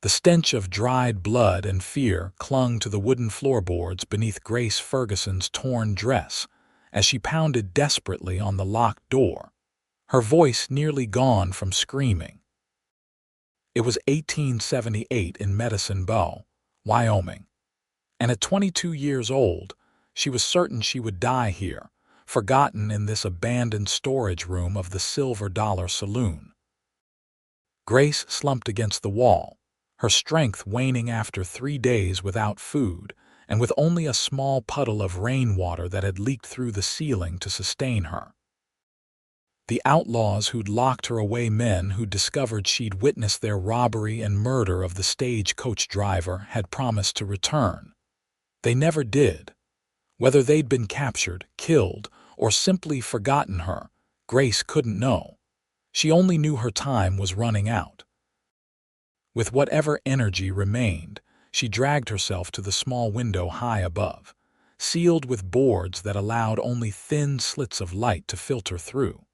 The stench of dried blood and fear clung to the wooden floorboards beneath Grace Ferguson's torn dress as she pounded desperately on the locked door, her voice nearly gone from screaming. It was 1878 in Medicine Bow, Wyoming, and at 22 years old, she was certain she would die here, forgotten in this abandoned storage room of the Silver Dollar Saloon. Grace slumped against the wall, her strength waning after 3 days without food and with only a small puddle of rainwater that had leaked through the ceiling to sustain her. The outlaws who'd locked her away, men who'd discovered she'd witnessed their robbery and murder of the stagecoach driver, had promised to return. They never did. Whether they'd been captured, killed, or simply forgotten her, Grace couldn't know. She only knew her time was running out. With whatever energy remained, she dragged herself to the small window high above, sealed with boards that allowed only thin slits of light to filter through.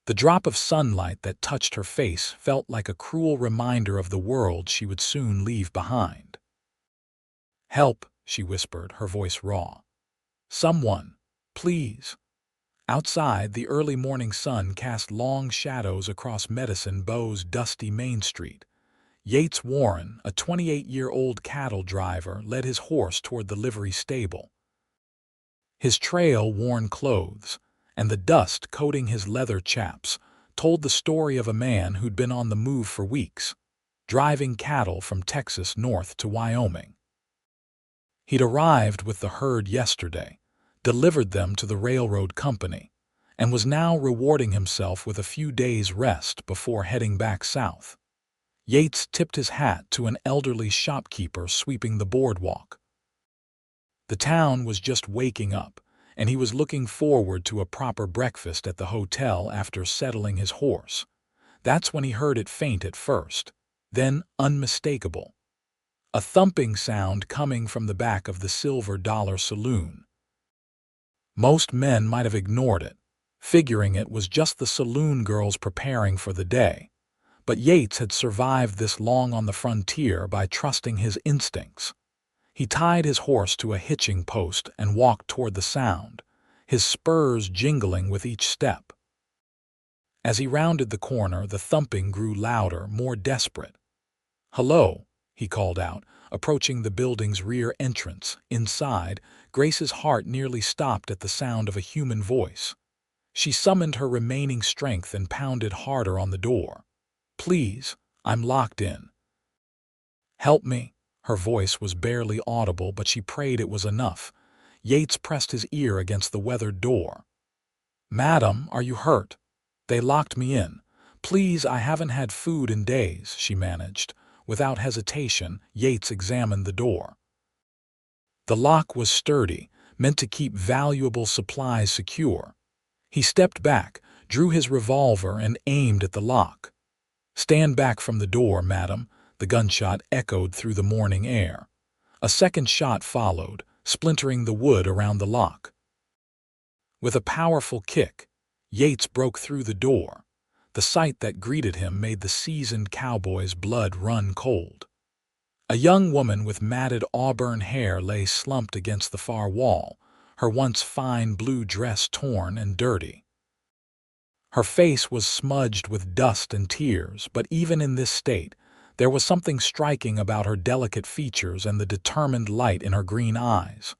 The drop of sunlight that touched her face felt like a cruel reminder of the world she would soon leave behind. "Help," she whispered, her voice raw. "Someone, please." Outside, the early morning sun cast long shadows across Medicine Bow's dusty Main Street. Yates Warren, a 28-year-old cattle driver, led his horse toward the livery stable. His trail-worn clothes and the dust coating his leather chaps told the story of a man who'd been on the move for weeks, driving cattle from Texas north to Wyoming. He'd arrived with the herd yesterday, delivered them to the railroad company, and was now rewarding himself with a few days' rest before heading back south. Yates tipped his hat to an elderly shopkeeper sweeping the boardwalk. The town was just waking up, and he was looking forward to a proper breakfast at the hotel after settling his horse. That's when he heard it faint at first, then unmistakable. A thumping sound coming from the back of the Silver Dollar Saloon. Most men might have ignored it, figuring it was just the saloon girls preparing for the day. But Yates had survived this long on the frontier by trusting his instincts. He tied his horse to a hitching post and walked toward the sound, his spurs jingling with each step. As he rounded the corner, the thumping grew louder, more desperate. "Hello," he called out, approaching the building's rear entrance. Inside, Grace's heart nearly stopped at the sound of a human voice. She summoned her remaining strength and pounded harder on the door. "Please, I'm locked in." "Help me." Her voice was barely audible, but she prayed it was enough. Yates pressed his ear against the weathered door. "Madam, are you hurt? They locked me in. Please, I haven't had food in days," she managed. Without hesitation, Yates examined the door. The lock was sturdy, meant to keep valuable supplies secure. He stepped back, drew his revolver, and aimed at the lock. "Stand back from the door, madam." The gunshot echoed through the morning air. A second shot followed, splintering the wood around the lock. With a powerful kick, Yates broke through the door. The sight that greeted him made the seasoned cowboy's blood run cold. A young woman with matted auburn hair lay slumped against the far wall, her once fine blue dress torn and dirty. Her face was smudged with dust and tears, but even in this state, there was something striking about her delicate features and the determined light in her green eyes.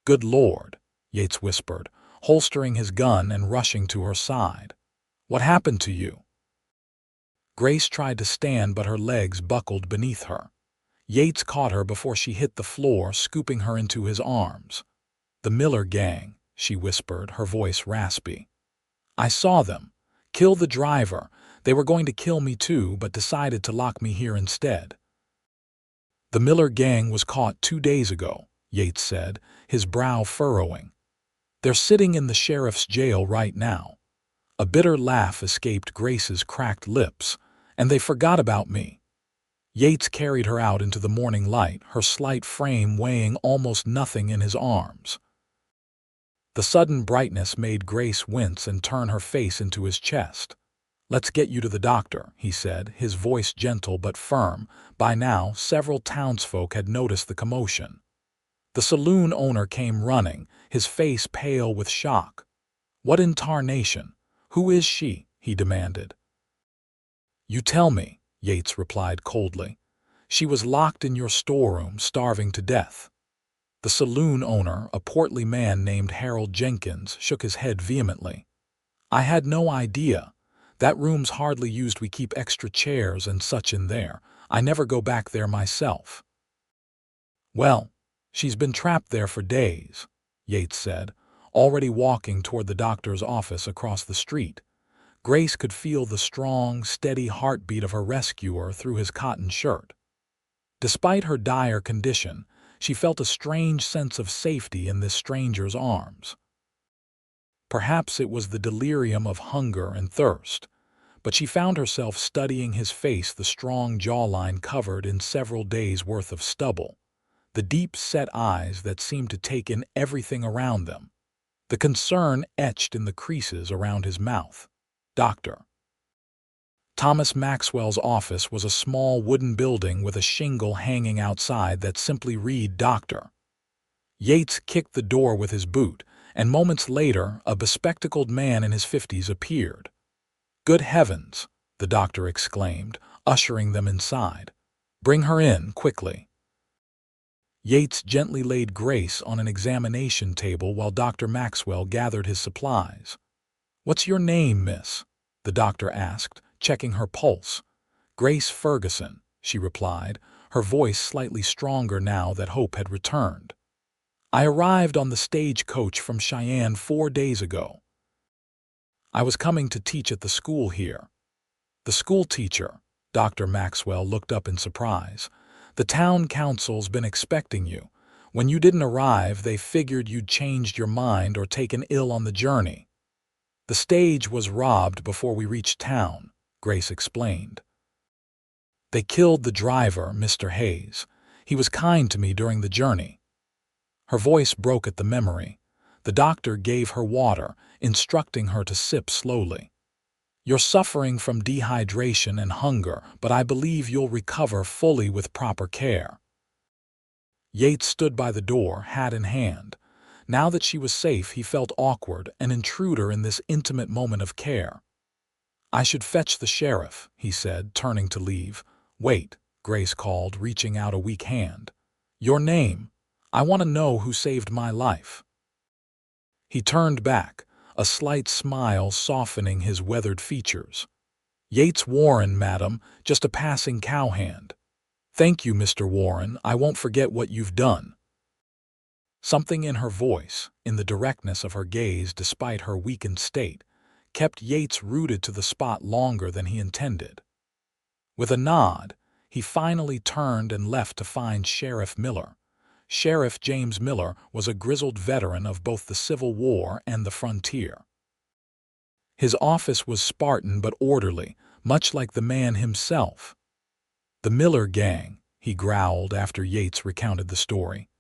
"Good Lord," Yates whispered, holstering his gun and rushing to her side. "What happened to you?" Grace tried to stand, but her legs buckled beneath her. Yates caught her before she hit the floor, scooping her into his arms. "The Miller gang," she whispered, her voice raspy. "I saw them. Kill the driver. They were going to kill me too, but decided to lock me here instead." "The Miller gang was caught 2 days ago," Yates said, his brow furrowing. "They're sitting in the sheriff's jail right now." A bitter laugh escaped Grace's cracked lips. "And they forgot about me." Yates carried her out into the morning light, her slight frame weighing almost nothing in his arms. The sudden brightness made Grace wince and turn her face into his chest. "Let's get you to the doctor," he said, his voice gentle but firm. By now, several townsfolk had noticed the commotion. The saloon owner came running, his face pale with shock. "What in tarnation? Who is she?" he demanded. "You tell me," Yates replied coldly. "She was locked in your storeroom, starving to death." The saloon owner, a portly man named Harold Jenkins, shook his head vehemently. "I had no idea. That room's hardly used. We keep extra chairs and such in there. I never go back there myself." "Well, she's been trapped there for days," Yates said, already walking toward the doctor's office across the street. Grace could feel the strong, steady heartbeat of her rescuer through his cotton shirt. Despite her dire condition, she felt a strange sense of safety in this stranger's arms. Perhaps it was the delirium of hunger and thirst, but she found herself studying his face, the strong jawline covered in several days' worth of stubble, the deep-set eyes that seemed to take in everything around them, the concern etched in the creases around his mouth. Dr. Thomas Maxwell's office was a small wooden building with a shingle hanging outside that simply read "Doctor." Yates kicked the door with his boot, and moments later a bespectacled man in his 50s appeared. "Good heavens!" the doctor exclaimed, ushering them inside. "Bring her in, quickly." Yates gently laid Grace on an examination table while Dr. Maxwell gathered his supplies. "What's your name, miss?" the doctor asked, checking her pulse. "Grace Ferguson," she replied, her voice slightly stronger now that hope had returned. "I arrived on the stagecoach from Cheyenne 4 days ago. I was coming to teach at the school here." "The school teacher?" Dr. Maxwell looked up in surprise. "The town council's been expecting you. When you didn't arrive, they figured you'd changed your mind or taken ill on the journey." "The stage was robbed before we reached town," Grace explained. "They killed the driver, Mr. Hayes. He was kind to me during the journey." Her voice broke at the memory. The doctor gave her water, instructing her to sip slowly. "You're suffering from dehydration and hunger, but I believe you'll recover fully with proper care." Yates stood by the door, hat in hand. Now that she was safe, he felt awkward, an intruder in this intimate moment of care. "I should fetch the sheriff," he said, turning to leave. "Wait," Grace called, reaching out a weak hand. "Your name? I want to know who saved my life." He turned back, a slight smile softening his weathered features. "Yates Warren, madam, just a passing cowhand." "Thank you, Mr. Warren. I won't forget what you've done." Something in her voice, in the directness of her gaze despite her weakened state, kept Yates rooted to the spot longer than he intended. With a nod, he finally turned and left to find Sheriff Miller. Sheriff James Miller was a grizzled veteran of both the Civil War and the frontier. His office was Spartan but orderly, much like the man himself. "The Miller gang," he growled after Yates recounted the story.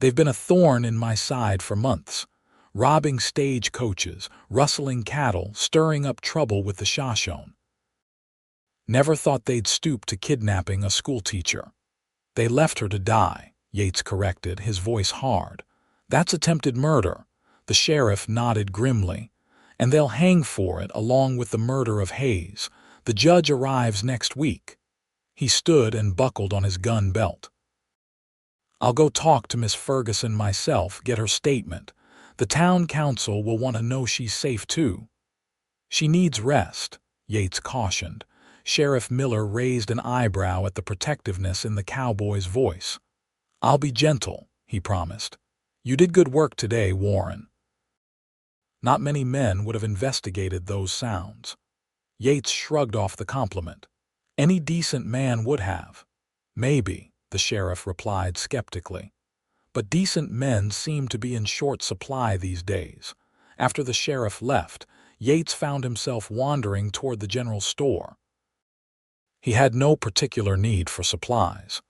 "They've been a thorn in my side for months, robbing stagecoaches, rustling cattle, stirring up trouble with the Shoshone. Never thought they'd stoop to kidnapping a schoolteacher." "They left her to die," Yates corrected, his voice hard. "That's attempted murder." The sheriff nodded grimly. "And they'll hang for it along with the murder of Hayes. The judge arrives next week." He stood and buckled on his gun belt. "I'll go talk to Miss Ferguson myself, get her statement. The town council will want to know she's safe too." "She needs rest," Yates cautioned. Sheriff Miller raised an eyebrow at the protectiveness in the cowboy's voice. "I'll be gentle," he promised. "You did good work today, Warren." Not many men would have investigated those sounds. Yates shrugged off the compliment. "Any decent man would have." "Maybe," the sheriff replied skeptically. "But decent men seem to be in short supply these days." After the sheriff left, Yates found himself wandering toward the general store. He had no particular need for supplies,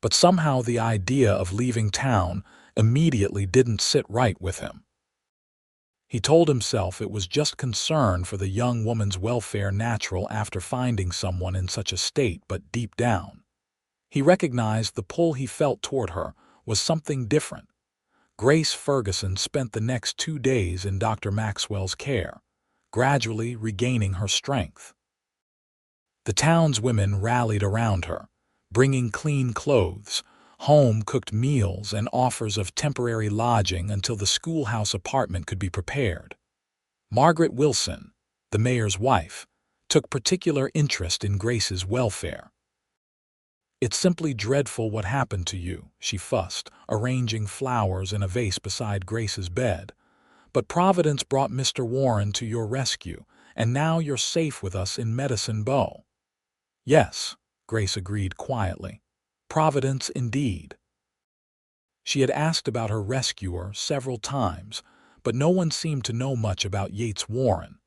but somehow the idea of leaving town immediately didn't sit right with him. He told himself it was just concern for the young woman's welfare, natural after finding someone in such a state, but deep down, he recognized the pull he felt toward her was something different. Grace Ferguson spent the next 2 days in Dr. Maxwell's care, gradually regaining her strength. The town's women rallied around her, bringing clean clothes, home-cooked meals, and offers of temporary lodging until the schoolhouse apartment could be prepared. Margaret Wilson, the mayor's wife, took particular interest in Grace's welfare. "It's simply dreadful what happened to you," she fussed, arranging flowers in a vase beside Grace's bed. "But Providence brought Mr. Warren to your rescue, and now you're safe with us in Medicine Bow." "Yes," Grace agreed quietly. "Providence indeed." She had asked about her rescuer several times, but no one seemed to know much about Yates Warren.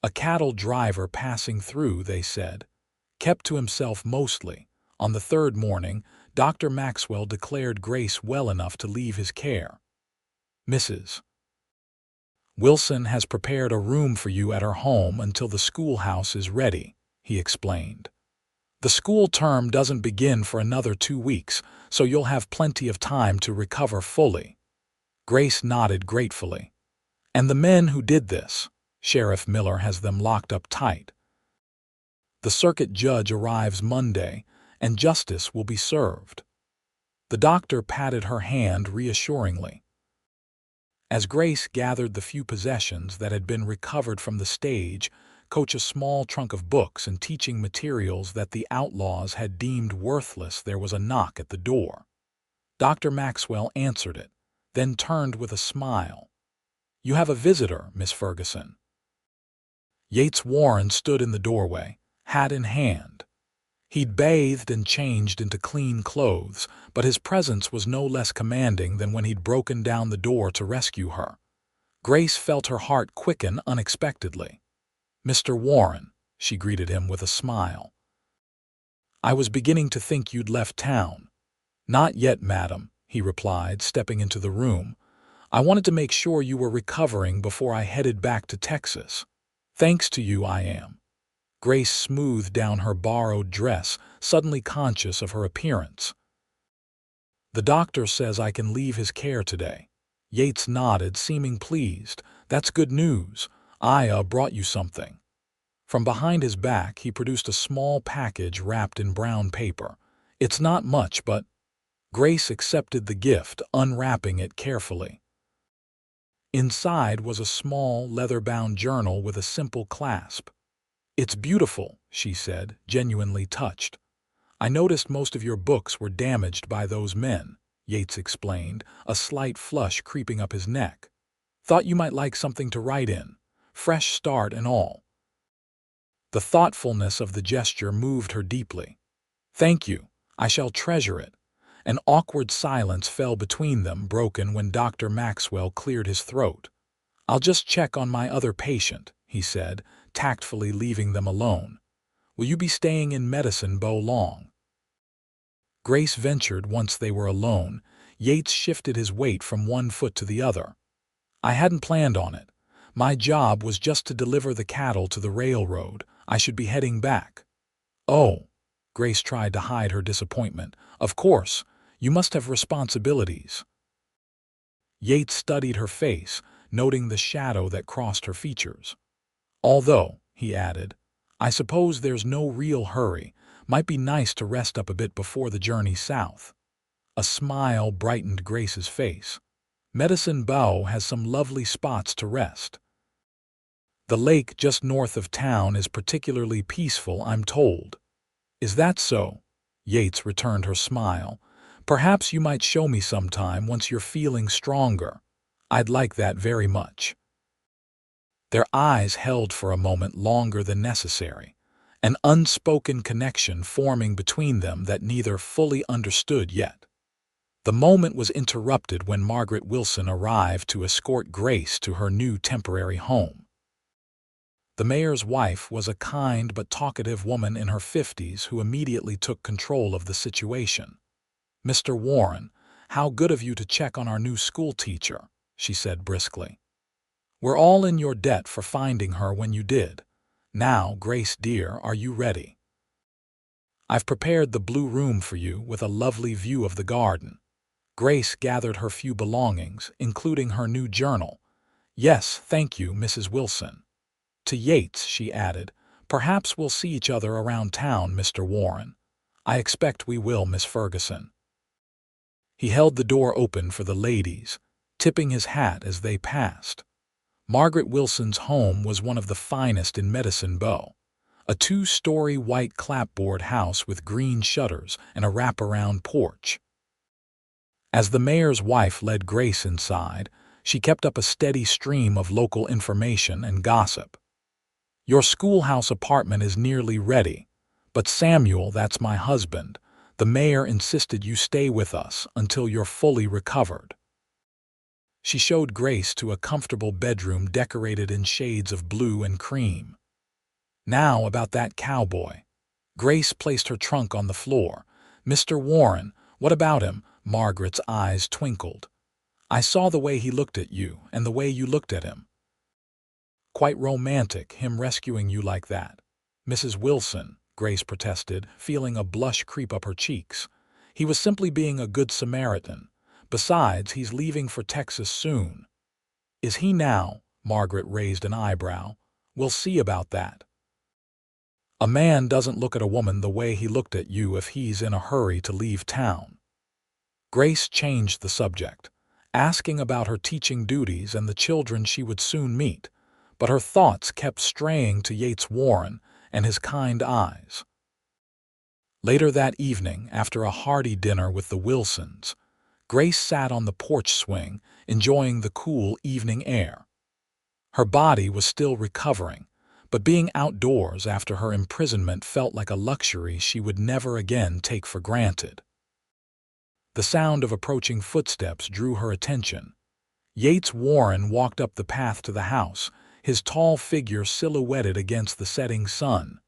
A cattle driver passing through, they said, kept to himself mostly. On the third morning, Dr. Maxwell declared Grace well enough to leave his care. "Mrs. Wilson has prepared a room for you at her home until the schoolhouse is ready," he explained. "The school term doesn't begin for another 2 weeks, so you'll have plenty of time to recover fully." Grace nodded gratefully. "And the men who did this, Sheriff Miller has them locked up tight. The circuit judge arrives Monday, and justice will be served." The doctor patted her hand reassuringly. As Grace gathered the few possessions that had been recovered from the stage, coach a small trunk of books and teaching materials that the outlaws had deemed worthless, there was a knock at the door. Dr. Maxwell answered it, then turned with a smile. "You have a visitor, Miss Ferguson." Yates Warren stood in the doorway, hat in hand. He'd bathed and changed into clean clothes, but his presence was no less commanding than when he'd broken down the door to rescue her. Grace felt her heart quicken unexpectedly. "Mr. Warren," she greeted him with a smile. "I was beginning to think you'd left town." "Not yet, madam," he replied, stepping into the room. "I wanted to make sure you were recovering before I headed back to Texas. Thanks to you, I am." Grace smoothed down her borrowed dress, suddenly conscious of her appearance. "The doctor says I can leave his care today." Yates nodded, seeming pleased. "That's good news. I brought you something." From behind his back, he produced a small package wrapped in brown paper. "It's not much, but—" Grace accepted the gift, unwrapping it carefully. Inside was a small, leather-bound journal with a simple clasp. "It's beautiful," she said, genuinely touched. "I noticed most of your books were damaged by those men," Yates explained, a slight flush creeping up his neck. "Thought you might like something to write in. Fresh start and all." The thoughtfulness of the gesture moved her deeply. "Thank you. I shall treasure it." An awkward silence fell between them, broken when Dr. Maxwell cleared his throat. "I'll just check on my other patient," he said, tactfully leaving them alone. "Will you be staying in Medicine Bow long?" Grace ventured once they were alone. Yates shifted his weight from one foot to the other. "I hadn't planned on it. My job was just to deliver the cattle to the railroad. I should be heading back." "Oh," Grace tried to hide her disappointment. "Of course, you must have responsibilities." Yates studied her face, noting the shadow that crossed her features. "Although," he added, "I suppose there's no real hurry. Might be nice to rest up a bit before the journey south." A smile brightened Grace's face. "Medicine Bow has some lovely spots to rest. The lake just north of town is particularly peaceful, I'm told." "Is that so?" Yates returned her smile. "Perhaps you might show me sometime once you're feeling stronger. I'd like that very much." Their eyes held for a moment longer than necessary, an unspoken connection forming between them that neither fully understood yet. The moment was interrupted when Margaret Wilson arrived to escort Grace to her new temporary home. The mayor's wife was a kind but talkative woman in her 50s who immediately took control of the situation. "Mr. Warren, how good of you to check on our new school teacher," she said briskly. We're all in your debt for finding her when you did. Now, Grace dear, are you ready? I've prepared the blue room for you with a lovely view of the garden. Grace gathered her few belongings, including her new journal. Yes, thank you, Mrs. Wilson. To Yates, she added, perhaps we'll see each other around town, Mr. Warren. I expect we will, Miss Ferguson. He held the door open for the ladies, tipping his hat as they passed. Margaret Wilson's home was one of the finest in Medicine Bow, a two-story white clapboard house with green shutters and a wraparound porch. As the mayor's wife led Grace inside, she kept up a steady stream of local information and gossip. Your schoolhouse apartment is nearly ready, but Samuel, that's my husband, the mayor insisted you stay with us until you're fully recovered. She showed Grace to a comfortable bedroom decorated in shades of blue and cream. Now about that cowboy. Grace placed her trunk on the floor. Mr. Warren, what about him? Margaret's eyes twinkled. I saw the way he looked at you and the way you looked at him. Quite romantic, him rescuing you like that. Mrs. Wilson, Grace protested, feeling a blush creep up her cheeks. He was simply being a good Samaritan. Besides, he's leaving for Texas soon. Is he now? Margaret raised an eyebrow. We'll see about that. A man doesn't look at a woman the way he looked at you if he's in a hurry to leave town. Grace changed the subject, asking about her teaching duties and the children she would soon meet, but her thoughts kept straying to Yates Warren and his kind eyes. Later that evening, after a hearty dinner with the Wilsons, Grace sat on the porch swing, enjoying the cool evening air. Her body was still recovering, but being outdoors after her imprisonment felt like a luxury she would never again take for granted. The sound of approaching footsteps drew her attention. Yates Warren walked up the path to the house, his tall figure silhouetted against the setting sun.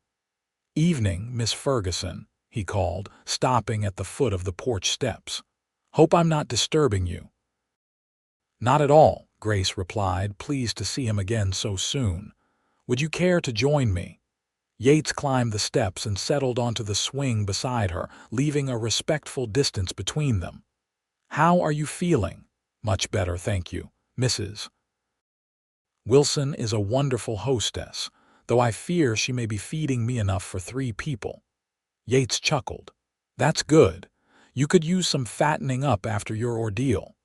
"Evening, Miss Ferguson," he called, stopping at the foot of the porch steps. "Hope I'm not disturbing you." "Not at all," Grace replied, pleased to see him again so soon. "Would you care to join me?" Yates climbed the steps and settled onto the swing beside her, leaving a respectful distance between them. "How are you feeling?" "Much better, thank you, Mrs. Wilson is a wonderful hostess, though I fear she may be feeding me enough for 3 people. Yates chuckled. "That's good. You could use some fattening up after your ordeal."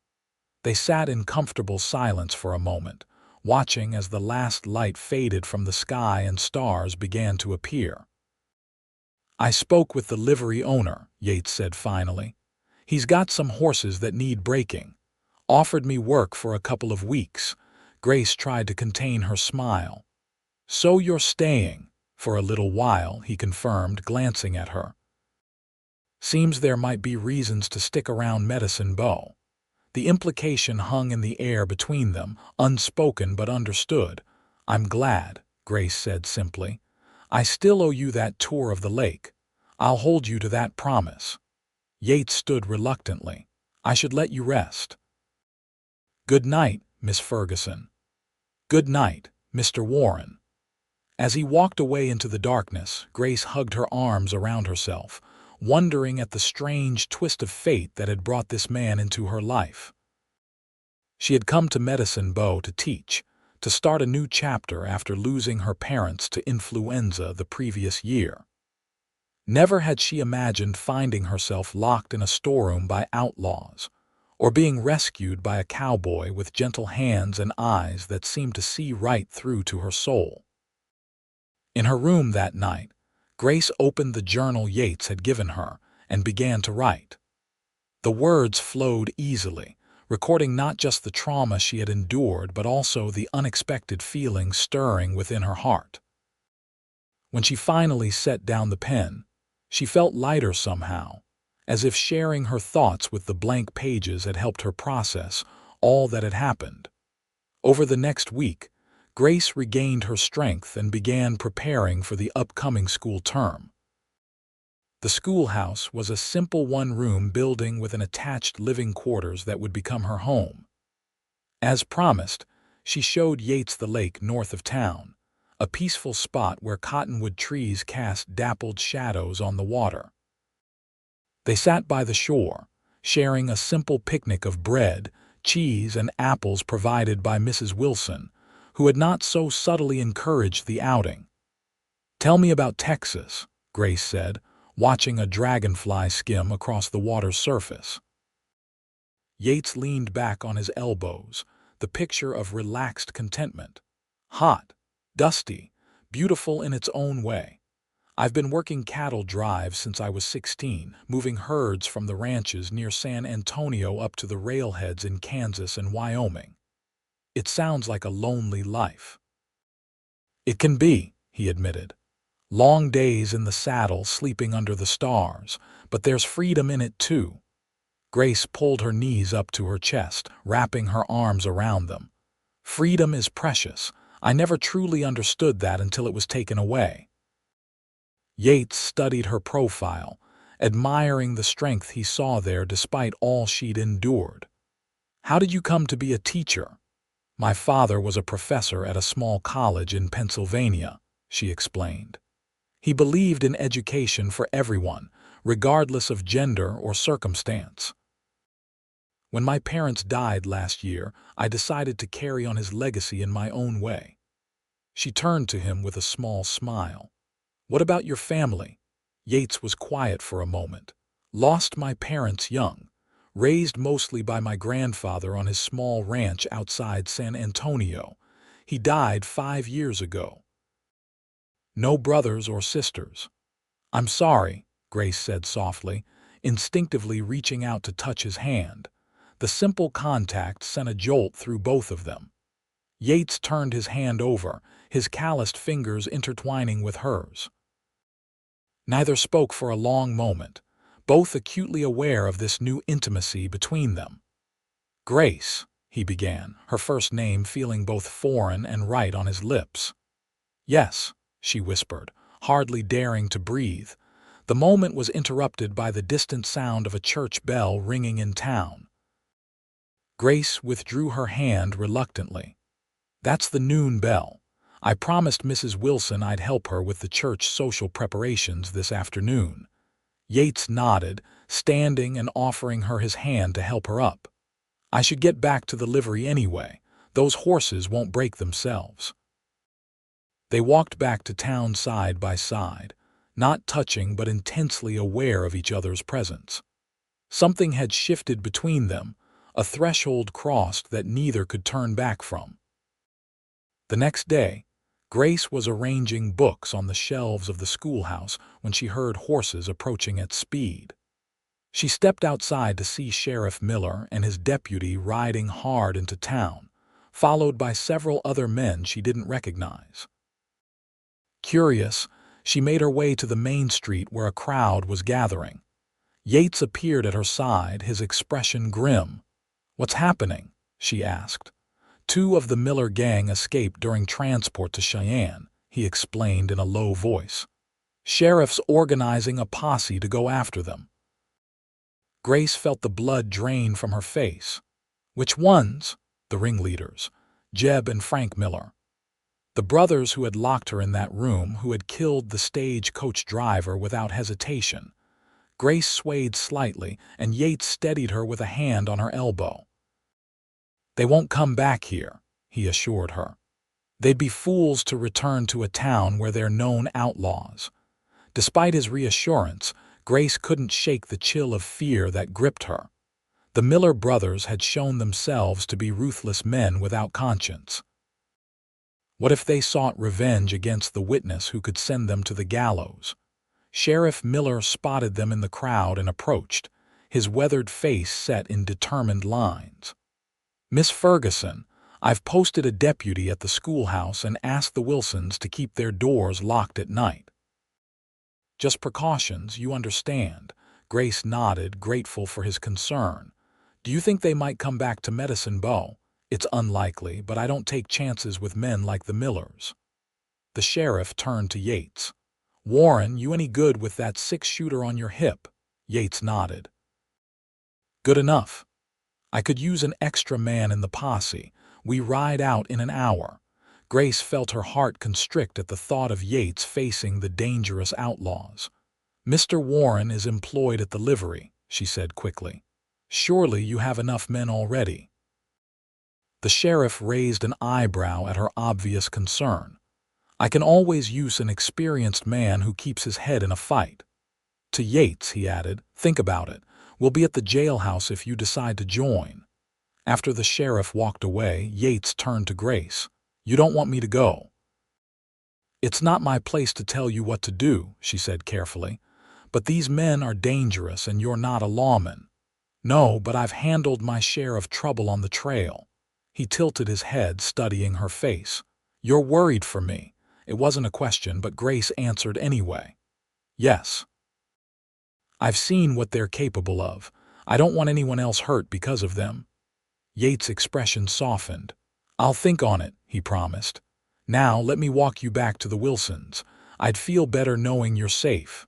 They sat in comfortable silence for a moment, watching as the last light faded from the sky and stars began to appear. "I spoke with the livery owner," Yates said finally. "He's got some horses that need breaking. Offered me work for a couple of weeks." Grace tried to contain her smile. "So you're staying?" "For a little while," he confirmed, glancing at her. "Seems there might be reasons to stick around Medicine Bow." The implication hung in the air between them, unspoken but understood. "I'm glad," Grace said simply. "I still owe you that tour of the lake. I'll hold you to that promise." Yates stood reluctantly. "I should let you rest." "Good night, Miss Ferguson." "Good night, Mr. Warren." As he walked away into the darkness, Grace hugged her arms around herself, wondering at the strange twist of fate that had brought this man into her life. She had come to Medicine Bow to teach, to start a new chapter after losing her parents to influenza the previous year. Never had she imagined finding herself locked in a storeroom by outlaws, or being rescued by a cowboy with gentle hands and eyes that seemed to see right through to her soul. In her room that night, Grace opened the journal Yates had given her and began to write. The words flowed easily, recording not just the trauma she had endured but also the unexpected feelings stirring within her heart. When she finally set down the pen, she felt lighter somehow, as if sharing her thoughts with the blank pages had helped her process all that had happened. Over the next week, Grace regained her strength and began preparing for the upcoming school term. The schoolhouse was a simple one-room building with an attached living quarters that would become her home. As promised, She showed Yates the lake north of town, a peaceful spot where cottonwood trees cast dappled shadows on the water. They sat by the shore, sharing a simple picnic of bread, cheese, and apples provided by Mrs. Wilson, who had not so subtly encouraged the outing. "Tell me about Texas," Grace said, watching a dragonfly skim across the water's surface. Yates leaned back on his elbows, the picture of relaxed contentment. "Hot, dusty, beautiful in its own way. I've been working cattle drives since I was 16, moving herds from the ranches near San Antonio up to the railheads in Kansas and Wyoming. It sounds like a lonely life." "It can be," he admitted. "Long days in the saddle sleeping under the stars, but there's freedom in it too." Grace pulled her knees up to her chest, wrapping her arms around them. "Freedom is precious. I never truly understood that until it was taken away." Yates studied her profile, admiring the strength he saw there despite all she'd endured. "How did you come to be a teacher?" "My father was a professor at a small college in Pennsylvania," she explained. "He believed in education for everyone, regardless of gender or circumstance. When my parents died last year, I decided to carry on his legacy in my own way." She turned to him with a small smile. "What about your family?" Yates was quiet for a moment. "Lost my parents young, raised mostly by my grandfather on his small ranch outside San Antonio. He died 5 years ago. No brothers or sisters." "I'm sorry," Grace said softly, instinctively reaching out to touch his hand. The simple contact sent a jolt through both of them. Yates turned his hand over, his calloused fingers intertwining with hers. Neither spoke for a long moment, both acutely aware of this new intimacy between them. "Grace," he began, her first name feeling both foreign and right on his lips. "Yes," she whispered, hardly daring to breathe. The moment was interrupted by the distant sound of a church bell ringing in town. Grace withdrew her hand reluctantly. "That's the noon bell. I promised Mrs. Wilson I'd help her with the church social preparations this afternoon." Yates nodded, standing and offering her his hand to help her up. "I should get back to the livery anyway. Those horses won't break themselves." They walked back to town side by side, not touching but intensely aware of each other's presence. Something had shifted between them, a threshold crossed that neither could turn back from. The next day, Grace was arranging books on the shelves of the schoolhouse when she heard horses approaching at speed. She stepped outside to see Sheriff Miller and his deputy riding hard into town, followed by several other men she didn't recognize. Curious, she made her way to the main street where a crowd was gathering. Yates appeared at her side, his expression grim. "What's happening?" she asked. "Two of the Miller gang escaped during transport to Cheyenne," he explained in a low voice. "Sheriff's organizing a posse to go after them." Grace felt the blood drain from her face. "Which ones?" "The ringleaders, Jeb and Frank Miller. The brothers who had locked her in that room, who had killed the stagecoach driver without hesitation." Grace swayed slightly, and Yates steadied her with a hand on her elbow. "They won't come back here," he assured her. "They'd be fools to return to a town where they're known outlaws." Despite his reassurance, Grace couldn't shake the chill of fear that gripped her. The Miller brothers had shown themselves to be ruthless men without conscience. What if they sought revenge against the witness who could send them to the gallows? Sheriff Miller spotted them in the crowd and approached, his weathered face set in determined lines. "Miss Ferguson, I've posted a deputy at the schoolhouse and asked the Wilsons to keep their doors locked at night." "Just precautions, you understand." Grace nodded, grateful for his concern. "Do you think they might come back to Medicine Bow?" "It's unlikely, but I don't take chances with men like the Millers." The sheriff turned to Yates. "Warren, you any good with that 6-shooter on your hip?" Yates nodded. "Good enough. I could use an extra man in the posse. We ride out in an hour." Grace felt her heart constrict at the thought of Yates facing the dangerous outlaws. "Mr. Warren is employed at the livery," she said quickly. "Surely you have enough men already." The sheriff raised an eyebrow at her obvious concern. "I can always use an experienced man who keeps his head in a fight." To Yates, he added, "Think about it. We'll be at the jailhouse if you decide to join." After the sheriff walked away, Yates turned to Grace. "You don't want me to go?" "It's not my place to tell you what to do," she said carefully. "But these men are dangerous and you're not a lawman." "No, but I've handled my share of trouble on the trail." He tilted his head, studying her face. "You're worried for me." It wasn't a question, but Grace answered anyway. "Yes. I've seen what they're capable of. I don't want anyone else hurt because of them." Yates' expression softened. "I'll think on it," he promised. "Now let me walk you back to the Wilsons. I'd feel better knowing you're safe."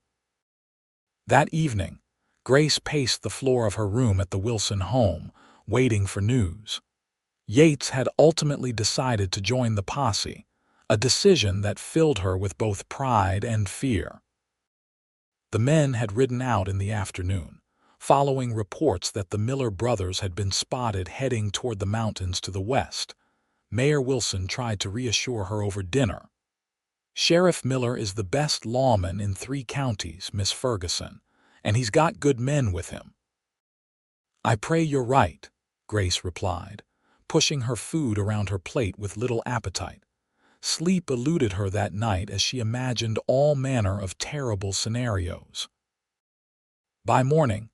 That evening, Grace paced the floor of her room at the Wilson home, waiting for news. Yates had ultimately decided to join the posse, a decision that filled her with both pride and fear. The men had ridden out in the afternoon, following reports that the Miller brothers had been spotted heading toward the mountains to the west. Mayor Wilson tried to reassure her over dinner. "Sheriff Miller is the best lawman in 3 counties, Miss Ferguson, and he's got good men with him." "I pray you're right," Grace replied, pushing her food around her plate with little appetite. Sleep eluded her that night as she imagined all manner of terrible scenarios. By morning,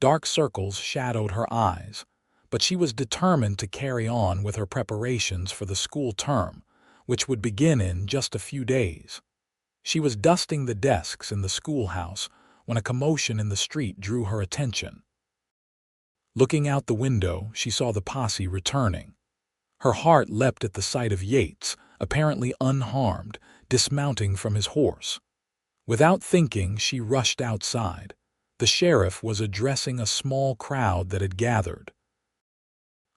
dark circles shadowed her eyes, but she was determined to carry on with her preparations for the school term, which would begin in just a few days. She was dusting the desks in the schoolhouse when a commotion in the street drew her attention. Looking out the window, she saw the posse returning. Her heart leapt at the sight of Yates, apparently unharmed, dismounting from his horse. Without thinking, she rushed outside. The sheriff was addressing a small crowd that had gathered.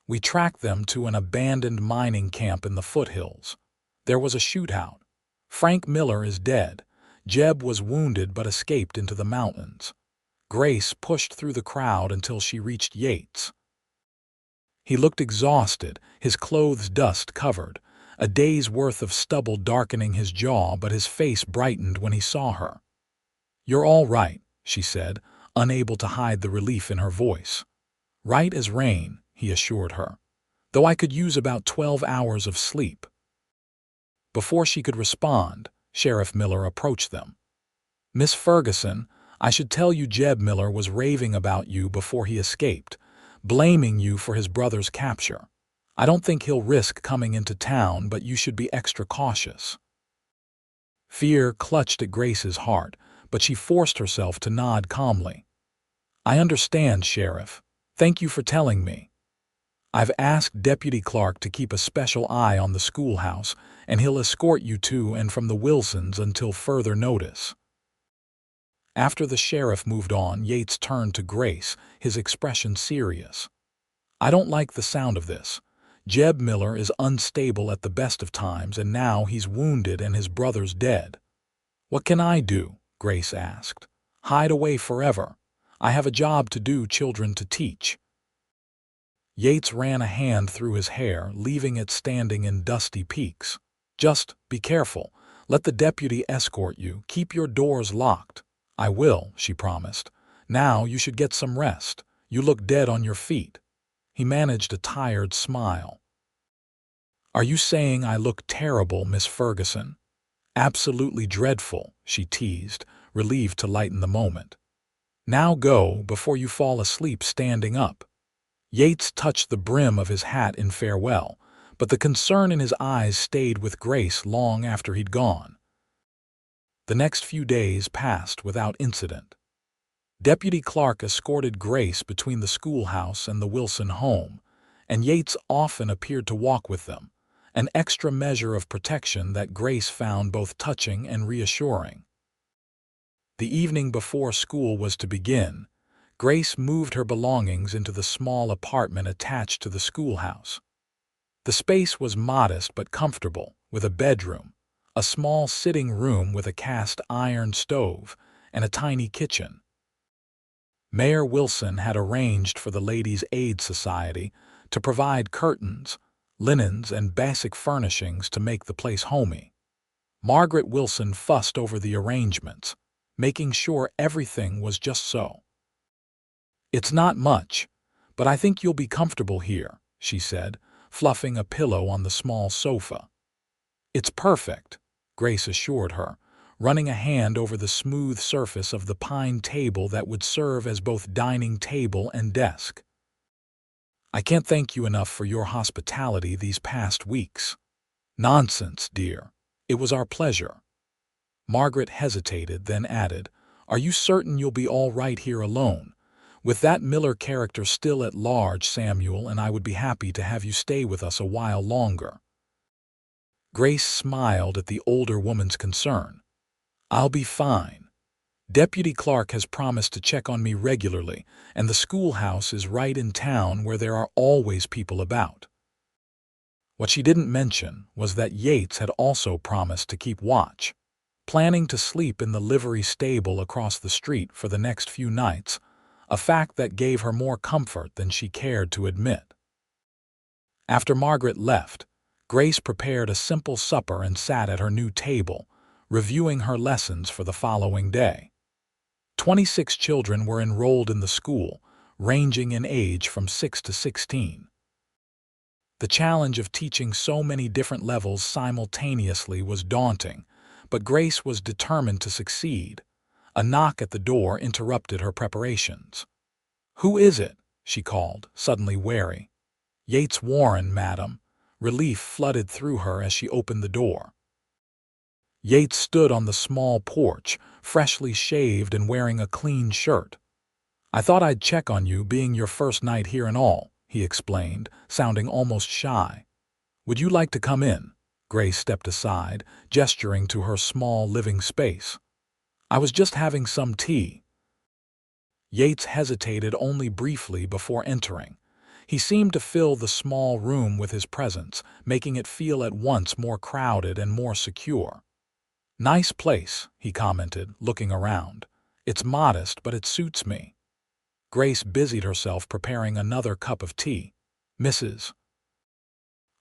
"We tracked them to an abandoned mining camp in the foothills. There was a shootout. Frank Miller is dead. Jeb was wounded but escaped into the mountains." Grace pushed through the crowd until she reached Yates. He looked exhausted, his clothes dust-covered, a day's worth of stubble darkening his jaw, but his face brightened when he saw her. "You're all right," she said, unable to hide the relief in her voice. "Right as rain," he assured her, "though I could use about 12 hours of sleep." Before she could respond, Sheriff Miller approached them. "Miss Ferguson, I should tell you Jeb Miller was raving about you before he escaped, blaming you for his brother's capture. I don't think he'll risk coming into town, but you should be extra cautious." Fear clutched at Grace's heart, but she forced herself to nod calmly. "I understand, Sheriff. Thank you for telling me. I've asked Deputy Clark to keep a special eye on the schoolhouse, and he'll escort you to and from the Wilsons until further notice." After the sheriff moved on, Yates turned to Grace, his expression serious. "I don't like the sound of this. Jeb Miller is unstable at the best of times, and now he's wounded and his brother's dead." "What can I do?" Grace asked. "Hide away forever? I have a job to do, children to teach." Yates ran a hand through his hair, leaving it standing in dusty peaks. "Just be careful. Let the deputy escort you. Keep your doors locked." "I will," she promised. "Now you should get some rest. You look dead on your feet." He managed a tired smile. "Are you saying I look terrible, Miss Ferguson?" "Absolutely dreadful," she teased, relieved to lighten the moment. "Now go, before you fall asleep standing up." Yates touched the brim of his hat in farewell, but the concern in his eyes stayed with Grace long after he'd gone. The next few days passed without incident. Deputy Clark escorted Grace between the schoolhouse and the Wilson home, and Yates often appeared to walk with them, an extra measure of protection that Grace found both touching and reassuring. The evening before school was to begin, Grace moved her belongings into the small apartment attached to the schoolhouse. The space was modest but comfortable, with a bedroom, a small sitting room with a cast iron stove, and a tiny kitchen. Mayor Wilson had arranged for the Ladies' Aid Society to provide curtains, linens, and basic furnishings to make the place homey. Margaret Wilson fussed over the arrangements, making sure everything was just so. "It's not much, but I think you'll be comfortable here," she said, fluffing a pillow on the small sofa. "It's perfect," Grace assured her, running a hand over the smooth surface of the pine table that would serve as both dining table and desk. "I can't thank you enough for your hospitality these past weeks." "Nonsense, dear. It was our pleasure." Margaret hesitated, then added, "Are you certain you'll be all right here alone? With that Miller character still at large, Samuel and I would be happy to have you stay with us a while longer." Grace smiled at the older woman's concern. "I'll be fine. Deputy Clark has promised to check on me regularly, and the schoolhouse is right in town where there are always people about." What she didn't mention was that Yates had also promised to keep watch, planning to sleep in the livery stable across the street for the next few nights, a fact that gave her more comfort than she cared to admit. After Margaret left, Grace prepared a simple supper and sat at her new table, reviewing her lessons for the following day. 26 children were enrolled in the school, ranging in age from 6 to 16. The challenge of teaching so many different levels simultaneously was daunting, but Grace was determined to succeed. A knock at the door interrupted her preparations. "Who is it?" she called, suddenly wary. "Yates Warren, madam." Relief flooded through her as she opened the door. Yates stood on the small porch, freshly shaved and wearing a clean shirt. "I thought I'd check on you, being your first night here and all," he explained, sounding almost shy. "Would you like to come in?" Grace stepped aside, gesturing to her small living space. "I was just having some tea." Yates hesitated only briefly before entering. He seemed to fill the small room with his presence, making it feel at once more crowded and more secure. "Nice place," he commented, looking around. "It's modest, but it suits me." Grace busied herself preparing another cup of tea. "Mrs.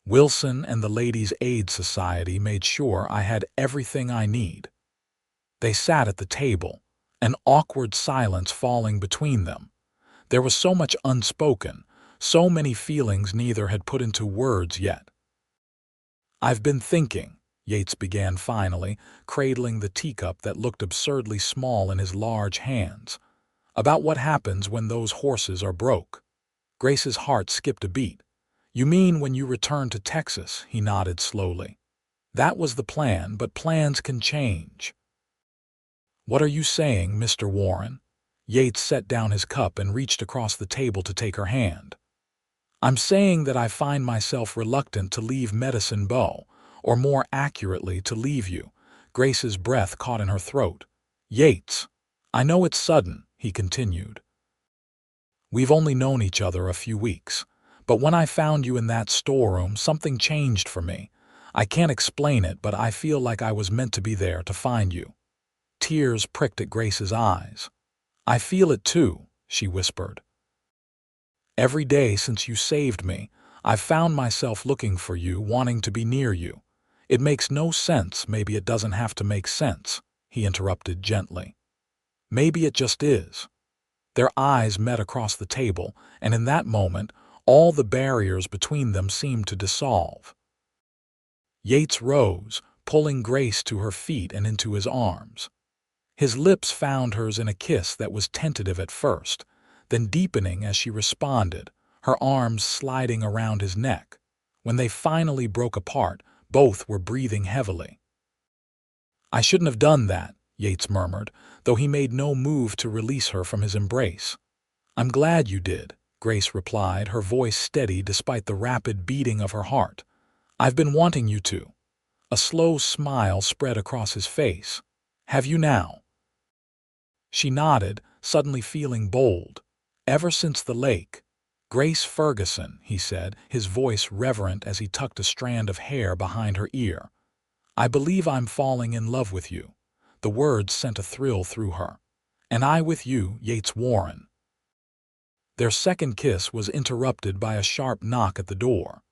Wilson and the Ladies' Aid Society made sure I had everything I need." They sat at the table, an awkward silence falling between them. There was so much unspoken, so many feelings neither had put into words yet. "I've been thinking," Yates began finally, cradling the teacup that looked absurdly small in his large hands, "about what happens when those horses are broke." Grace's heart skipped a beat. "You mean when you return to Texas?" He nodded slowly. "That was the plan, but plans can change." "What are you saying, Mr. Warren?" Yates set down his cup and reached across the table to take her hand. "I'm saying that I find myself reluctant to leave Medicine Bow, or more accurately, to leave you." Grace's breath caught in her throat. "Yates, I know it's sudden," he continued. "We've only known each other a few weeks, but when I found you in that storeroom, something changed for me. I can't explain it, but I feel like I was meant to be there to find you." Tears pricked at Grace's eyes. "I feel it too," she whispered. "Every day since you saved me, I've found myself looking for you, wanting to be near you. It makes no sense, maybe it doesn't have to make sense," he interrupted gently. "Maybe it just is." Their eyes met across the table, and in that moment, all the barriers between them seemed to dissolve. Yates rose, pulling Grace to her feet and into his arms. His lips found hers in a kiss that was tentative at first, then deepening as she responded, her arms sliding around his neck. When they finally broke apart, both were breathing heavily. "I shouldn't have done that," Yates murmured, though he made no move to release her from his embrace. "I'm glad you did," Grace replied, her voice steady despite the rapid beating of her heart. "I've been wanting you to." A slow smile spread across his face. "Have you now?" She nodded, suddenly feeling bold. "Ever since the lake." "Grace Ferguson," he said, his voice reverent as he tucked a strand of hair behind her ear. "I believe I'm falling in love with you." The words sent a thrill through her. "And I with you, Yates Warren." Their second kiss was interrupted by a sharp knock at the door.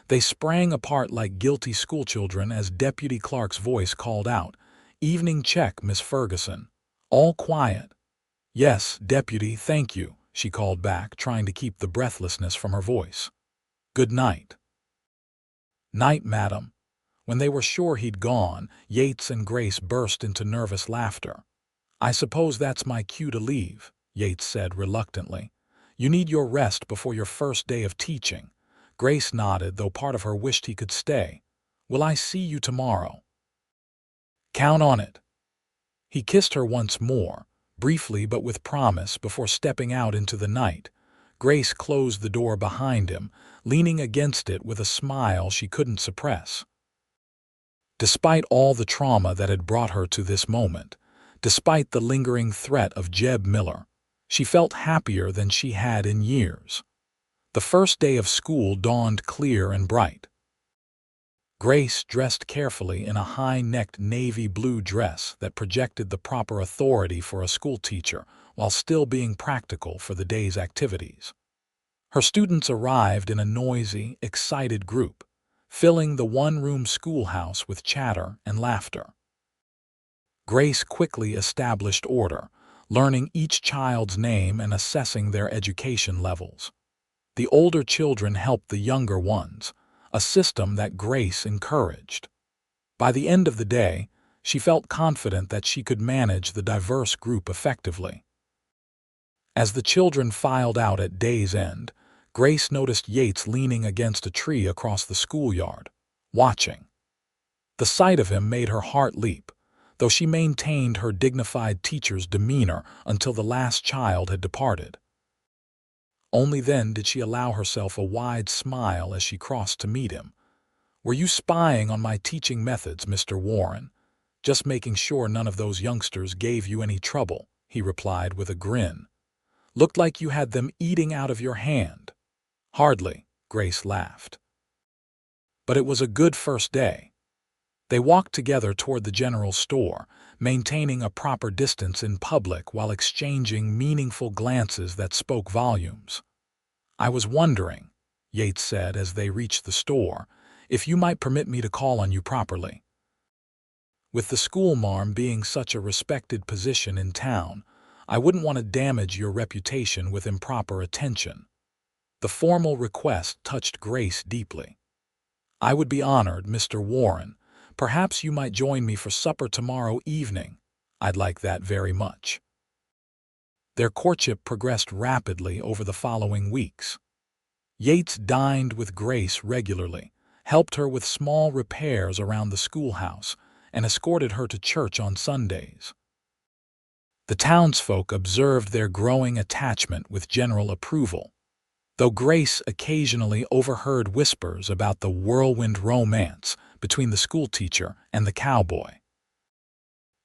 They sprang apart like guilty schoolchildren as Deputy Clark's voice called out, "Evening check, Miss Ferguson. All quiet." "Yes, Deputy, thank you," she called back, trying to keep the breathlessness from her voice. "Good night." "Night, madam." When they were sure he'd gone, Yates and Grace burst into nervous laughter. "I suppose that's my cue to leave," Yates said reluctantly. "You need your rest before your first day of teaching." Grace nodded, though part of her wished he could stay. "Will I see you tomorrow?" "Count on it." He kissed her once more, briefly but with promise, before stepping out into the night. Grace closed the door behind him, leaning against it with a smile she couldn't suppress. Despite all the trauma that had brought her to this moment, despite the lingering threat of Jeb Miller, she felt happier than she had in years. The first day of school dawned clear and bright. Grace, dressed carefully in a high-necked navy blue dress that projected the proper authority for a schoolteacher while still being practical for the day's activities. Her students arrived in a noisy, excited group, filling the one-room schoolhouse with chatter and laughter. Grace quickly established order, learning each child's name and assessing their education levels. The older children helped the younger ones, a system that Grace encouraged. By the end of the day, she felt confident that she could manage the diverse group effectively. As the children filed out at day's end, Grace noticed Yates leaning against a tree across the schoolyard, watching. The sight of him made her heart leap, though she maintained her dignified teacher's demeanor until the last child had departed. Only then did she allow herself a wide smile as she crossed to meet him. "Were you spying on my teaching methods, Mr. Warren? Just making sure none of those youngsters gave you any trouble," he replied with a grin. "Looked like you had them eating out of your hand." "Hardly," Grace laughed. But it was a good first day. They walked together toward the general store, maintaining a proper distance in public while exchanging meaningful glances that spoke volumes. "I was wondering," Yates said as they reached the store, "if you might permit me to call on you properly." "With the schoolmarm being such a respected position in town, I wouldn't want to damage your reputation with improper attention." The formal request touched Grace deeply. "I would be honored, Mr. Warren. Perhaps you might join me for supper tomorrow evening. I'd like that very much." Their courtship progressed rapidly over the following weeks. Yates dined with Grace regularly, helped her with small repairs around the schoolhouse, and escorted her to church on Sundays. The townsfolk observed their growing attachment with general approval, though Grace occasionally overheard whispers about the whirlwind romance between the schoolteacher and the cowboy.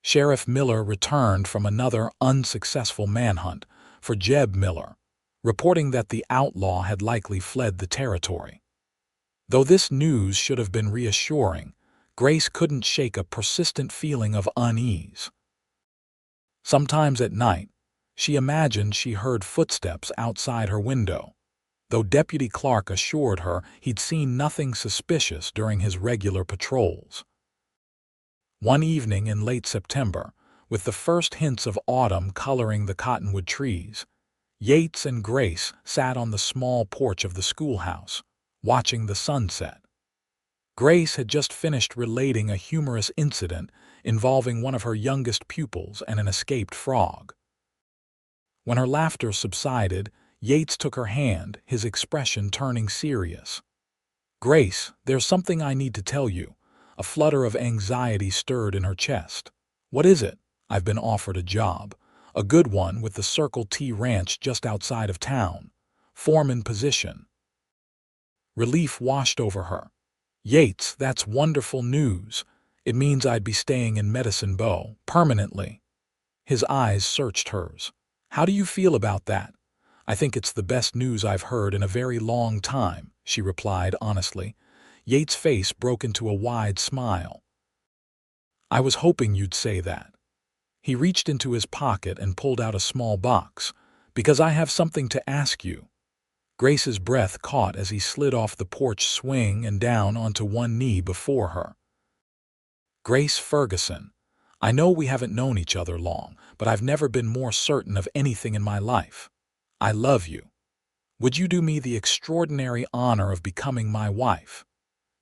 Sheriff Miller returned from another unsuccessful manhunt for Jeb Miller, reporting that the outlaw had likely fled the territory. Though this news should have been reassuring, Grace couldn't shake a persistent feeling of unease. Sometimes at night, she imagined she heard footsteps outside her window, though Deputy Clark assured her he'd seen nothing suspicious during his regular patrols. One evening in late September, with the first hints of autumn coloring the cottonwood trees, Yates and Grace sat on the small porch of the schoolhouse, watching the sunset. Grace had just finished relating a humorous incident involving one of her youngest pupils and an escaped frog. When her laughter subsided, Yates took her hand, his expression turning serious. "Grace, there's something I need to tell you." A flutter of anxiety stirred in her chest. "What is it?" "I've been offered a job. A good one with the Circle T Ranch just outside of town. Foreman position." Relief washed over her. "Yates, that's wonderful news. It means I'd be staying in Medicine Bow permanently." His eyes searched hers. "How do you feel about that?" I think it's the best news I've heard in a very long time, she replied honestly. Yates' face broke into a wide smile. I was hoping you'd say that. He reached into his pocket and pulled out a small box. Because I have something to ask you. Grace's breath caught as he slid off the porch swing and down onto one knee before her. Grace Ferguson, I know we haven't known each other long, but I've never been more certain of anything in my life. I love you. Would you do me the extraordinary honor of becoming my wife?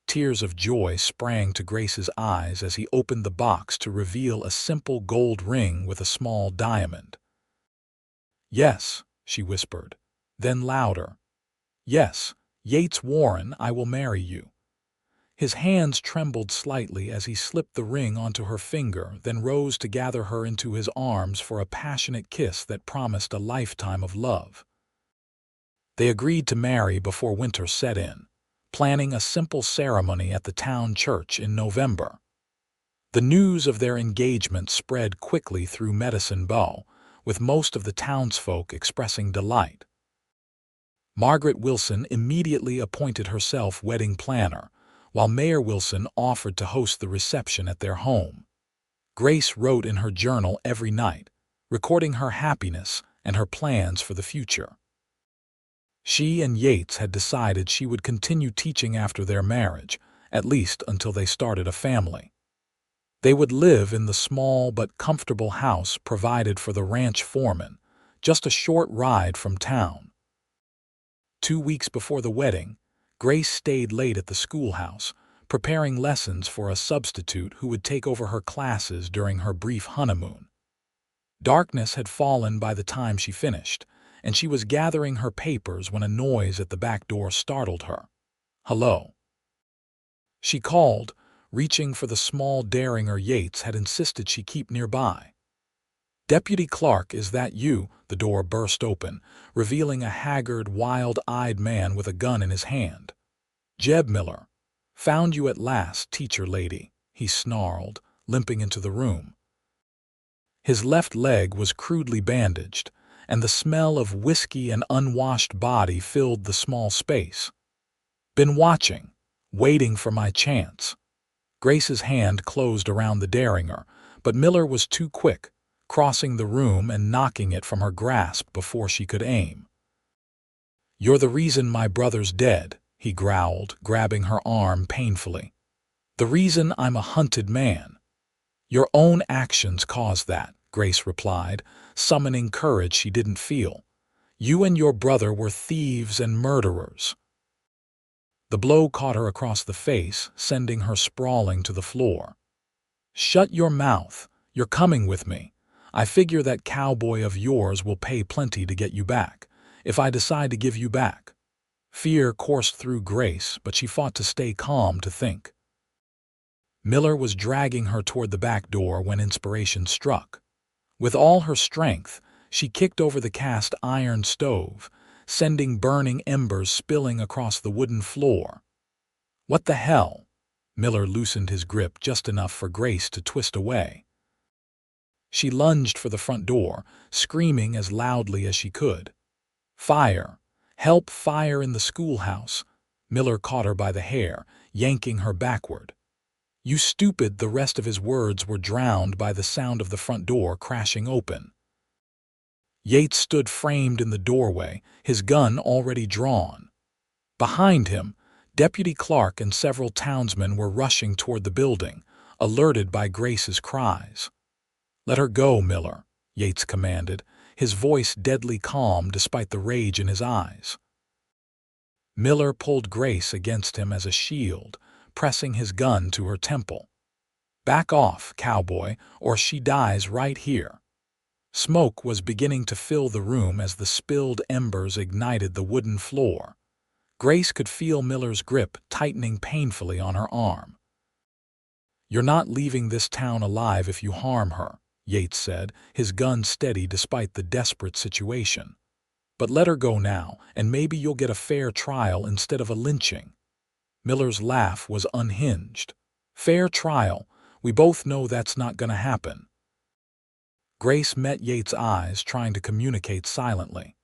Tears of joy sprang to Grace's eyes as he opened the box to reveal a simple gold ring with a small diamond. Yes, she whispered, then louder. Yes, Yates Warren, I will marry you. His hands trembled slightly as he slipped the ring onto her finger, then rose to gather her into his arms for a passionate kiss that promised a lifetime of love. They agreed to marry before winter set in, planning a simple ceremony at the town church in November. The news of their engagement spread quickly through Medicine Bow, with most of the townsfolk expressing delight. Margaret Wilson immediately appointed herself wedding planner, while Mayor Wilson offered to host the reception at their home. Grace wrote in her journal every night, recording her happiness and her plans for the future. She and Yates had decided she would continue teaching after their marriage, at least until they started a family. They would live in the small but comfortable house provided for the ranch foreman, just a short ride from town. 2 weeks before the wedding, Grace stayed late at the schoolhouse, preparing lessons for a substitute who would take over her classes during her brief honeymoon. Darkness had fallen by the time she finished, and she was gathering her papers when a noise at the back door startled her. Hello. She called, reaching for the small derringer Yates had insisted she keep nearby. Deputy Clark, is that you? The door burst open, revealing a haggard, wild-eyed man with a gun in his hand. Jeb Miller. Found you at last, teacher lady, he snarled, limping into the room. His left leg was crudely bandaged, and the smell of whiskey and unwashed body filled the small space. Been watching, waiting for my chance. Grace's hand closed around the derringer, but Miller was too quick, crossing the room and knocking it from her grasp before she could aim. You're the reason my brother's dead, he growled, grabbing her arm painfully. The reason I'm a hunted man. Your own actions caused that, Grace replied, summoning courage she didn't feel. You and your brother were thieves and murderers. The blow caught her across the face, sending her sprawling to the floor. Shut your mouth. You're coming with me. I figure that cowboy of yours will pay plenty to get you back, if I decide to give you back. Fear coursed through Grace, but she fought to stay calm to think. Miller was dragging her toward the back door when inspiration struck. With all her strength, she kicked over the cast iron stove, sending burning embers spilling across the wooden floor. What the hell? Miller loosened his grip just enough for Grace to twist away. She lunged for the front door, screaming as loudly as she could. Fire! Help, fire in the schoolhouse! Miller caught her by the hair, yanking her backward. You stupid! The rest of his words were drowned by the sound of the front door crashing open. Yates stood framed in the doorway, his gun already drawn. Behind him, Deputy Clark and several townsmen were rushing toward the building, alerted by Grace's cries. Let her go, Miller, Yates commanded, his voice deadly calm despite the rage in his eyes. Miller pulled Grace against him as a shield, pressing his gun to her temple. Back off, cowboy, or she dies right here. Smoke was beginning to fill the room as the spilled embers ignited the wooden floor. Grace could feel Miller's grip tightening painfully on her arm. You're not leaving this town alive if you harm her, Yates said, his gun steady despite the desperate situation. But let her go now, and maybe you'll get a fair trial instead of a lynching. Miller's laugh was unhinged. Fair trial? We both know that's not going to happen. Grace met Yates' eyes, trying to communicate silently.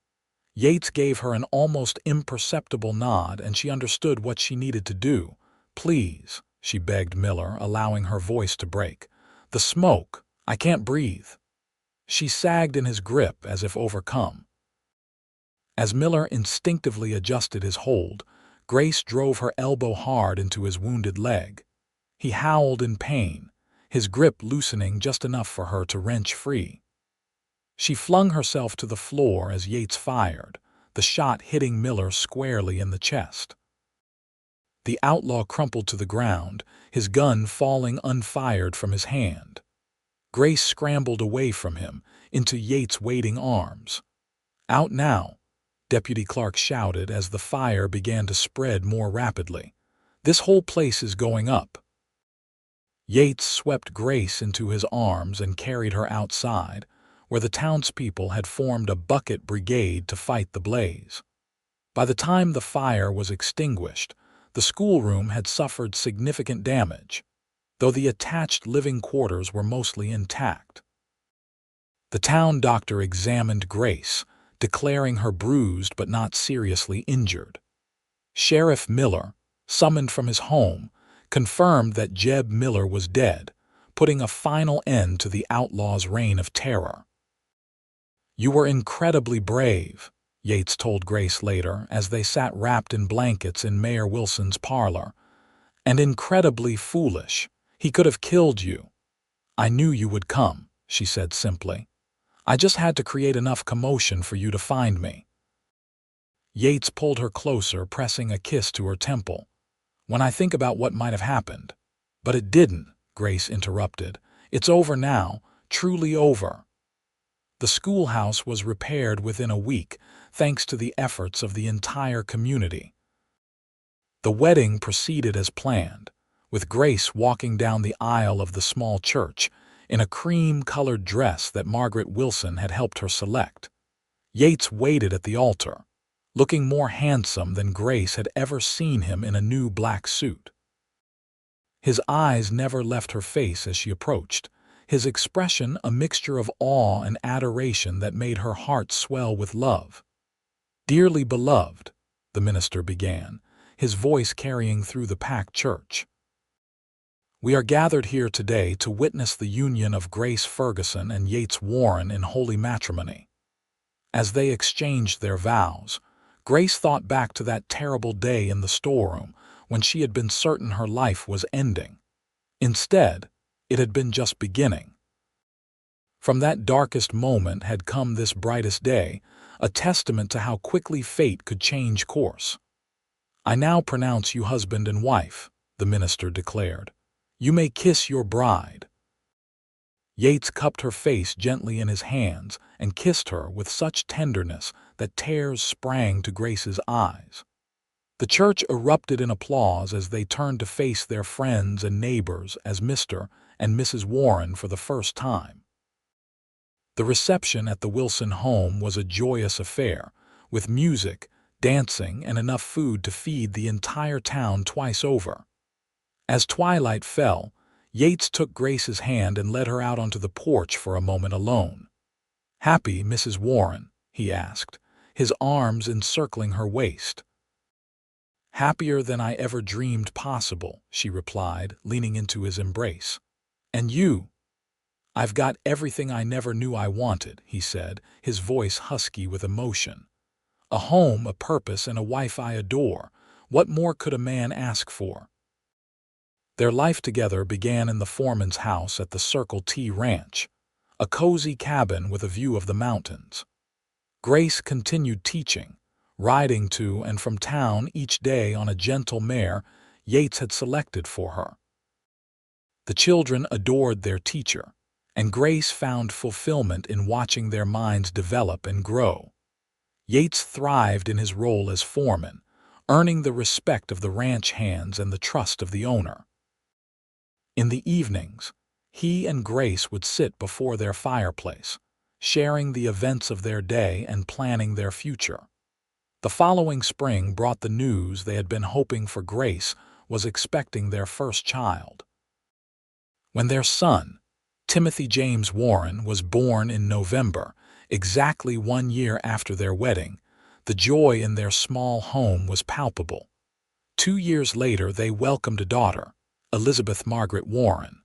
Yates gave her an almost imperceptible nod, and she understood what she needed to do. "Please," she begged Miller, allowing her voice to break. "The smoke. I can't breathe." She sagged in his grip as if overcome. As Miller instinctively adjusted his hold, Grace drove her elbow hard into his wounded leg. He howled in pain, his grip loosening just enough for her to wrench free. She flung herself to the floor as Yates fired, the shot hitting Miller squarely in the chest. The outlaw crumpled to the ground, his gun falling unfired from his hand. Grace scrambled away from him, into Yates' waiting arms. "Out now," Deputy Clark shouted as the fire began to spread more rapidly. "This whole place is going up." Yates swept Grace into his arms and carried her outside, where the townspeople had formed a bucket brigade to fight the blaze. By the time the fire was extinguished, the schoolroom had suffered significant damage, though the attached living quarters were mostly intact. The town doctor examined Grace, declaring her bruised but not seriously injured. Sheriff Miller, summoned from his home, confirmed that Jeb Miller was dead, putting a final end to the outlaw's reign of terror. "You were incredibly brave," Yates told Grace later as they sat wrapped in blankets in Mayor Wilson's parlor. "And incredibly foolish. He could have killed you." "I knew you would come," she said simply. "I just had to create enough commotion for you to find me." Yates pulled her closer, pressing a kiss to her temple. "When I think about what might have happened—" "But it didn't," Grace interrupted. "It's over now, truly over." The schoolhouse was repaired within a week, thanks to the efforts of the entire community. The wedding proceeded as planned, with Grace walking down the aisle of the small church in a cream-colored dress that Margaret Wilson had helped her select. Yates waited at the altar, looking more handsome than Grace had ever seen him in a new black suit. His eyes never left her face as she approached, his expression a mixture of awe and adoration that made her heart swell with love. "Dearly beloved," the minister began, his voice carrying through the packed church. "We are gathered here today to witness the union of Grace Ferguson and Yates Warren in holy matrimony." As they exchanged their vows, Grace thought back to that terrible day in the storeroom when she had been certain her life was ending. Instead, it had been just beginning. From that darkest moment had come this brightest day, a testament to how quickly fate could change course. "I now pronounce you husband and wife," the minister declared. "You may kiss your bride." Yates cupped her face gently in his hands and kissed her with such tenderness that tears sprang to Grace's eyes. The church erupted in applause as they turned to face their friends and neighbors as Mr. and Mrs. Warren for the first time. The reception at the Wilson home was a joyous affair, with music, dancing, and enough food to feed the entire town twice over. As twilight fell, Yates took Grace's hand and led her out onto the porch for a moment alone. "Happy, Mrs. Warren?" he asked, his arms encircling her waist. "Happier than I ever dreamed possible," she replied, leaning into his embrace. "And you?" "I've got everything I never knew I wanted," he said, his voice husky with emotion. "A home, a purpose, and a wife I adore. What more could a man ask for?" Their life together began in the foreman's house at the Circle T Ranch, a cozy cabin with a view of the mountains. Grace continued teaching, riding to and from town each day on a gentle mare Yates had selected for her. The children adored their teacher, and Grace found fulfillment in watching their minds develop and grow. Yates thrived in his role as foreman, earning the respect of the ranch hands and the trust of the owner. In the evenings, he and Grace would sit before their fireplace, sharing the events of their day and planning their future. The following spring brought the news they had been hoping for. Grace was expecting their first child. When their son, Timothy James Warren, was born in November, exactly 1 year after their wedding, The joy in their small home was palpable. 2 years later, they welcomed a daughter, Elizabeth Margaret Warren.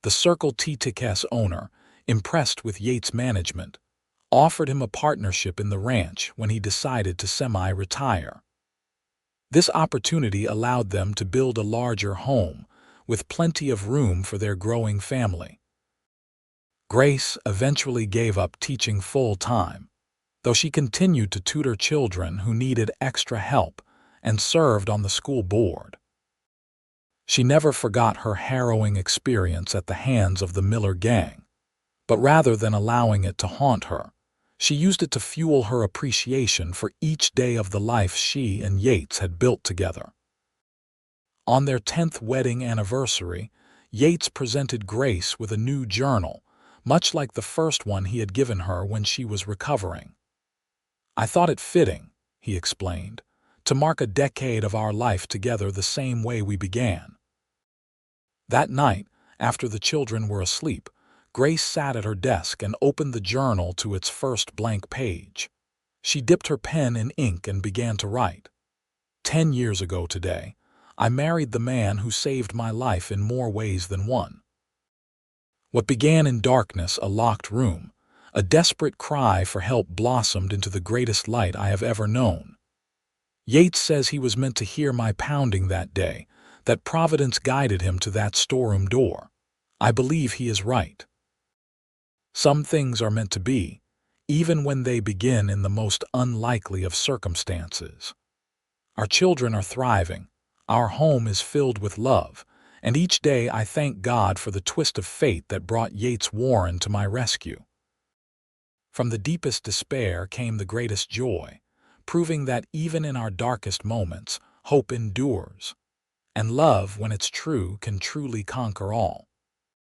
The Circle T Ticket's owner, impressed with Yates' management, offered him a partnership in the ranch when he decided to semi-retire. This opportunity allowed them to build a larger home, with plenty of room for their growing family. Grace eventually gave up teaching full-time, though she continued to tutor children who needed extra help and served on the school board. She never forgot her harrowing experience at the hands of the Miller gang, but rather than allowing it to haunt her, she used it to fuel her appreciation for each day of the life she and Yates had built together. On their 10th wedding anniversary, Yates presented Grace with a new journal, much like the first one he had given her when she was recovering. "I thought it fitting," he explained, "to mark a decade of our life together the same way we began." That night, after the children were asleep, Grace sat at her desk and opened the journal to its first blank page. She dipped her pen in ink and began to write. 10 years ago today, I married the man who saved my life in more ways than one. What began in darkness, a locked room, a desperate cry for help blossomed into the greatest light I have ever known. Yates says he was meant to hear my pounding that day, that Providence guided him to that storeroom door. I believe he is right. Some things are meant to be, even when they begin in the most unlikely of circumstances. Our children are thriving, our home is filled with love, and each day I thank God for the twist of fate that brought Yates Warren to my rescue. From the deepest despair came the greatest joy, proving that even in our darkest moments, hope endures, and love, when it's true, can truly conquer all.